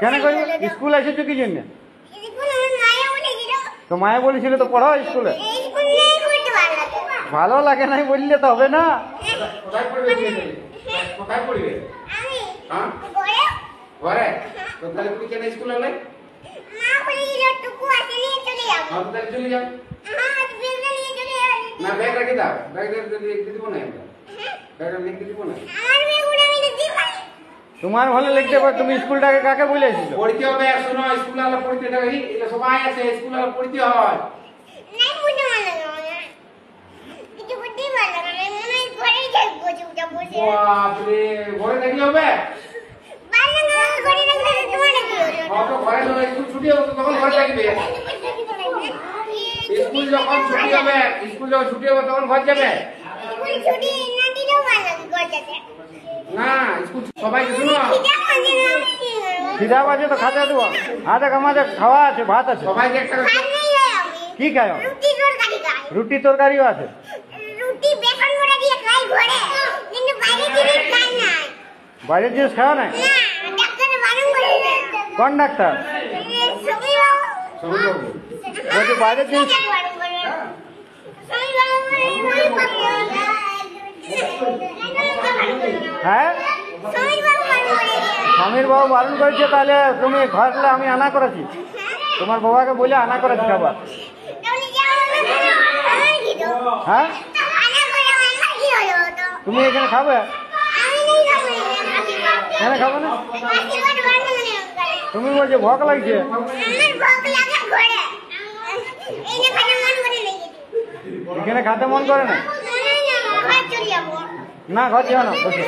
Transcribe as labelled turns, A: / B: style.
A: কেন করবে? স্কুল এসেছো কি জন্য? তো মায়ে বলেছিল তো পড়াও স্কুলে। ভালো লাগে নাই বললে তো হবে না। তোমার ভালো লিখতে পারো, তুমি স্কুলটাকে কাকে বলেছিল?
B: পড়তে হবে, শোনো স্কুল আলো পড়তে দেবে, এটা সবাই আছে স্কুল আলো পড়তে হয়।
C: নাই বুঝতে ভালো লাগে না, কিছু বুঝতে ভালো লাগে না, মনে হয় ঘরেই থাকবো চুপচাপ বসে।
B: বাপরে, ঘরে থাকলে হবে?
C: ভালো না ঘরে থাকলে তোমার কি হবে?
B: তো ঘরে তো স্কুল ছুটি হবে তখন ঘরে থাকবে। স্কুল যখন ছুটি হবে, স্কুল যখন ছুটি হবে তখন ঘর যাবে।
C: স্কুল ছুটি না দিলেও ভালো লাগে ঘর যেতে।
B: না স্কুল সবাইকে শুনো,
A: খিদা বাজে তো খাতে দেবো। দেখ আমাদের খাওয়া আছে, ভাত আছে।
B: সবাইকে একটা
A: কি খায়?
C: রুটি তরকারি খাই।
A: রুটি তরকারিও আছে।
C: রুটি বেসন করে দিয়ে খাই ঘরে, কিন্তু বাইরে জিনিস খাই না।
A: বাইরের জিনিস খাওয়া নাই?
C: না, ডাক্তার বারণ করেছে।
A: কোন ডাক্তার?
B: সবাই বাবু
A: বলছি বাইরের জিনিস। হ্যাঁ, স্বামীর বাবু বারণ করেছে, তাহলে তুমি ঘরলে আমি আনা করেছি, তোমার বাবাকে বলে আনা করেছি খাবার। হ্যাঁ, তুমি এখানে খাবে? কেন খাবে না? তুমি বলছো ভোক লাগছে। এখানে খাতে মন করে না? না, ঘর যাও না, বসে।